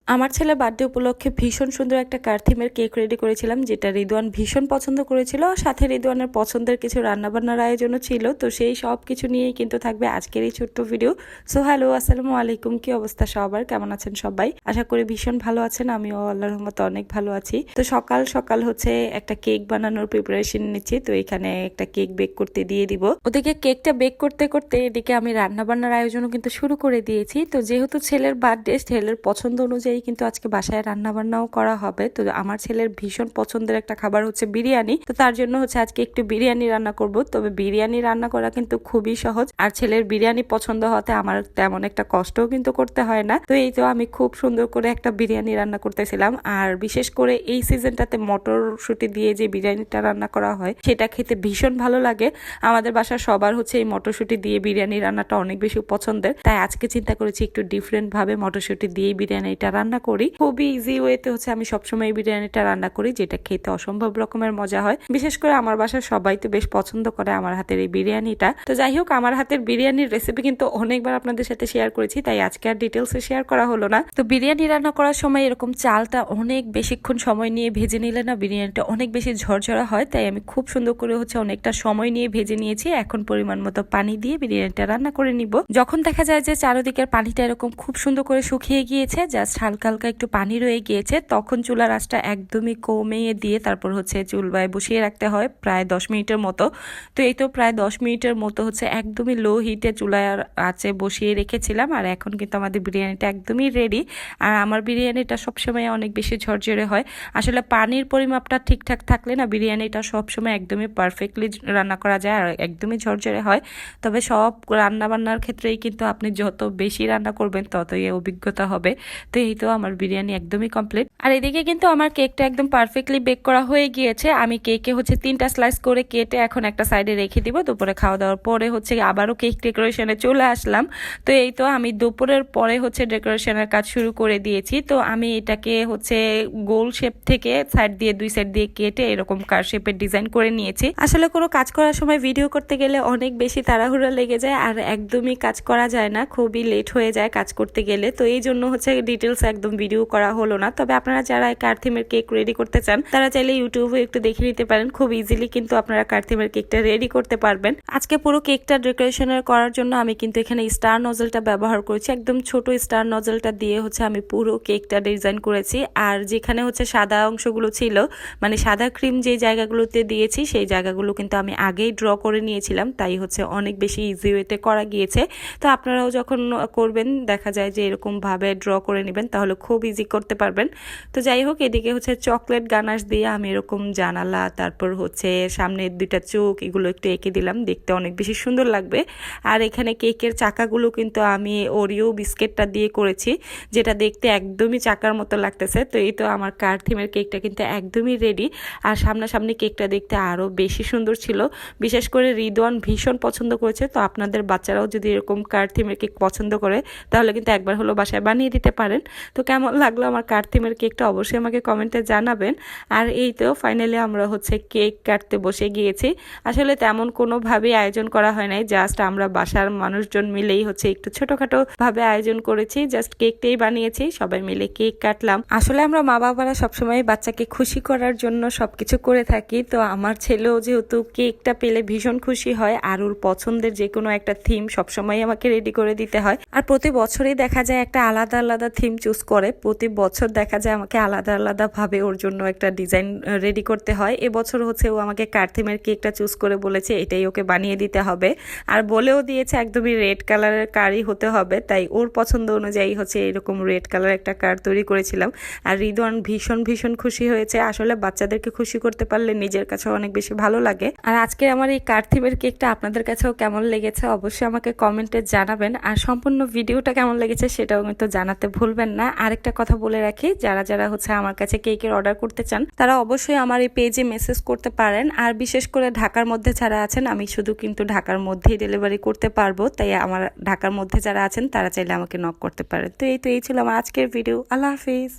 আমার ছেলে বার্থডে উপলক্ষে ভীষণ সুন্দর একটা কার্থিমের কেক রেডি করেছিলাম, যেটা রিদওয়ান ভীষণ পছন্দ করেছিল। আর সাথে রিদওয়ানের পছন্দের কিছু রান্নাবান্নার আয়োজনও ছিল। তো সেই সব কিছু নিয়েই কিন্তু থাকবে আজকের এই ছোট্ট ভিডিও। সো হ্যালো, আসসালামু আলাইকুম। কি অবস্থা সবার, কেমন আছেন সবাই? আশা করি ভীষণ ভালো আছেন। আমিও আল্লাহর রহমতে অনেক ভালো আছি। তো সকাল সকাল হচ্ছে একটা কেক বানানোর প্রিপারেশন নিচ্ছি। তো এখানে একটা কেক বেক করতে দিয়ে দিব। ওদিকে কেকটা বেক করতে করতে এদিকে আমি রান্নাবান্নার আয়োজনও কিন্তু শুরু করে দিয়েছি। তো যেহেতু ছেলের বার্থডে, ছেলের পছন্দ অনুযায়ী কিন্তু আজকে বাসায় রান্না বান্নাও করা হবে। তো আমার ছেলের ভীষণ পছন্দের একটা খাবার হচ্ছে বিরিয়ানি। তো তার জন্য হচ্ছে আজকে একটু বিরিয়ানি রান্না করব। তবে বিরিয়ানি রান্না করা কিন্তু খুবই সহজ, আর ছেলের বিরিয়ানি পছন্দ হতে আমার তেমন একটা কষ্টও কিন্তু করতে হয় না। তো এই তো আমি খুব সুন্দর করে একটা বিরিয়ানি রান্না করতেছিলাম। আর বিশেষ করে এই সিজনটাতে মটরশুঁটি দিয়ে যে বিরিয়ানিটা রান্না করা হয় সেটা খেতে ভীষণ ভালো লাগে। আমাদের বাসার সবার হচ্ছে এই মটরশুঁটি দিয়ে বিরিয়ানি রান্নাটা অনেক বেশি পছন্দের। তাই আজকে চিন্তা করেছি একটু ডিফারেন্ট ভাবে মটরশুঁটি দিয়ে বিরিয়ানিটা রান্না করি। খুবই ইজি ওয়েতে হচ্ছে আমি সবসময় বিরিয়ানিটা রান্না করি, যেটা খেতে অসম্ভব রকমের মজা হয়। বিশেষ করে আমার বাসার সবাই তো বেশ পছন্দ করে আমার হাতের এই বিরিয়ানিটা। তো যাই হোক, আমার হাতের বিরিয়ানির রেসিপি কিন্তু অনেকবার আপনাদের সাথে শেয়ার করেছি, তাই আজকে আর ডিটেলসে শেয়ার করা হলো না। তো বিরিয়ানি রান্না করার সময় এরকম চালটা অনেক বেশিক্ষণ সময় নিয়ে ভেজে নিলে না বিরিয়ানিটা অনেক বেশি ঝরঝরা হয়। তাই আমি খুব সুন্দর করে হচ্ছে অনেকটা সময় নিয়ে ভেজে নিয়েছি। এখন পরিমাণ মতো পানি দিয়ে বিরিয়ানিটা রান্না করে নিব। যখন দেখা যায় যে চারদিকের পানিটা এরকম খুব সুন্দর করে শুকিয়ে গিয়েছে, জাস্ট হালকা হালকা একটু পানি রয়ে গিয়েছে, তখন চুলার আঁচটা একদমই কমিয়ে দিয়ে তারপর হচ্ছে চুলায় বসিয়ে রাখতে হয় প্রায় 10 মিনিটের মতো। তো এই তো প্রায় 10 মিনিটের মতো হচ্ছে একদমই লো হিটে চুলায় আঁচে বসিয়ে রেখেছিলাম। আর এখন কিন্তু আমাদের বিরিয়ানিটা একদমই রেডি। আর আমার বিরিয়ানিটা সবসময় অনেক বেশি ঝরঝরে হয়। আসলে পানির পরিমাপটা ঠিকঠাক থাকলে না বিরিয়ানিটা সবসময় একদমই পারফেক্টলি রান্না করা যায় আর একদমই ঝরঝরে হয়। তবে সব রান্না বান্নার ক্ষেত্রেই কিন্তু আপনি যত বেশি রান্না করবেন ততই অভিজ্ঞতা হবে। তো এই তো আমার বিরিয়ানি একদমই কমপ্লিট। আর এদিকে কিন্তু আমার কেকটা একদম পারফেক্টলি বেক করা হয়ে গিয়েছে। আমি কেকে হচ্ছে 3টা স্লাইস করে কেটে এখন একটা সাইডে রেখে দিব। দুপুরে খাওয়া দাওয়ার পরে হচ্ছে আবারও কেক ডেকোরেশনে চলে আসলাম। তো এই তো আমি দুপুরের পরে হচ্ছে ডেকোরেশনের কাজ শুরু করে দিয়েছি। তো আমি এটাকে হচ্ছে গোল শেপ থেকে সাইড দিয়ে দুই সাইড দিয়ে কেটে এরকম কার শেপের ডিজাইন করে নিয়েছি। আসলে কোনো কাজ করার সময় ভিডিও করতে গেলে অনেক বেশি তাড়াহুড়া লেগে যায় আর একদমই কাজ করা যায় না, খুবই লেট হয়ে যায় কাজ করতে গেলে। তো এই জন্য হচ্ছে ডিটেলস একদম ভিডিও করা হলো না। তবে আপনারা যারা কার্থিমের কেক রেডি করতে চান তারা চাইলে ইউটিউবে একটু দেখে নিতে পারেন। খুব ইজিলি কিন্তু আপনারা কার্থিমের কেকটা রেডি করতে পারবেন। আজকে পুরো কেকটা ডেকোরেশনের করার জন্য আমি কিন্তু এখানে স্টার নজলটা ব্যবহার করেছি। একদম ছোট স্টার নজলটা দিয়ে হচ্ছে আমি পুরো কেকটা ডিজাইন করেছি। আর যেখানে হচ্ছে সাদা অংশগুলো ছিল, মানে সাদা ক্রিম যে জায়গাগুলোতে দিয়েছি সেই জায়গাগুলো কিন্তু আমি আগেই ড্র করে নিয়েছিলাম, তাই হচ্ছে অনেক বেশি ইজি ওয়েতে করা গিয়েছে। তো আপনারাও যখন করবেন দেখা যায় যে এরকম ভাবে ড্র করে নেবেন, তাহলে খুব ইজি করতে পারবেন। তো যাই হোক, এদিকে হচ্ছে চকলেট গানাশ দিয়ে আমি এরকম জানালা, তারপর হচ্ছে সামনের 2টা চোখ, এগুলো একটু এঁকে দিলাম, দেখতে অনেক বেশি সুন্দর লাগবে। আর এখানে কেকের চাকাগুলো কিন্তু আমি ওরিও বিস্কিটটা দিয়ে করেছি, যেটা দেখতে একদমই চাকার মতো লাগতেছে। তো এই তো আমার কার থিমের কেকটা কিন্তু একদমই রেডি। আর সামনাসামনি কেকটা দেখতে আরও বেশি সুন্দর ছিল। বিশেষ করে রিদওয়ান ভীষণ পছন্দ করেছে। তো আপনাদের বাচ্চারাও যদি এরকম কার থিমের কেক পছন্দ করে তাহলে কিন্তু একবার হলো বাসায় বানিয়ে দিতে পারেন। তো কেমন লাগলো আমার কার থিমের কেকটা অবশ্যই আমাকে কমেন্টে জানাবেন। আর এই তো ফাইনালি আমরা হচ্ছে কেক কাটতে বসে গিয়েছি। আসলে তেমন কোনোভাবেই আয়োজন করা হয় নাই, জাস্ট আমরা বাসার মানুষজন মিলেই হচ্ছে একটু ছোটখাটো ভাবে আয়োজন করেছি। জাস্ট কেকটাই বানিয়েছি, সবাই মিলে কেক কাটলাম। আসলে আমরা মা বাবারা সবসময় বাচ্চাকে খুশি করার জন্য সবকিছু করে থাকি। তো আমার ছেলেও যেহেতু কেকটা পেলে ভীষণ খুশি হয়, আর ওর পছন্দের যে কোনো একটা থিম সবসময় আমাকে রেডি করে দিতে হয়। আর প্রতি বছরই দেখা যায় একটা আলাদা আলাদা থিম চুজ করে, প্রতি বছর দেখা যায় আমাকে আলাদা আলাদা ভাবে ওর জন্য একটা ডিজাইন রেডি করতে হয়। এবছর হচ্ছে ও আমাকে কার থিমের কেকটা চুজ করে বলেছে এটাই ওকে বানিয়ে দিতে হবে, আর বলেও দিয়েছে একদমই রেড কালারের কারই হতে হবে। তাই ওর পছন্দ অনুযায়ী হচ্ছে এরকম রেড কালার একটা কার তৈরি করেছিলাম। আর রিদওয়ান ভীষণ ভীষণ খুশি হয়েছে। আসলে বাচ্চাদেরকে খুশি করতে পারলে নিজের কাছেও অনেক বেশি ভালো লাগে। আর আজকে আমার এই কার থিমের কেকটা আপনাদের কাছেও কেমন লেগেছে অবশ্যই আমাকে কমেন্টে জানাবেন। আর সম্পূর্ণ ভিডিওটা কেমন লেগেছে সেটাও কিন্তু জানাতে ভুলবেন না। আরেকটা কথা বলে রাখি, যারা যারা হচ্ছে আমার কাছে কেকের অর্ডার করতে চান তারা অবশ্যই আমার এই পেজে মেসেজ করতে পারেন। আর বিশেষ করে ঢাকার মধ্যে যারা আছেন, আমি শুধু কিন্তু ঢাকার মধ্যেই ডেলিভারি করতে পারবো, তাই আমার ঢাকার মধ্যে যারা আছেন তারা চাইলে আমাকে নক করতে পারেন। তো এই ছিল আমার আজকের ভিডিও। আল্লাহ হাফিজ।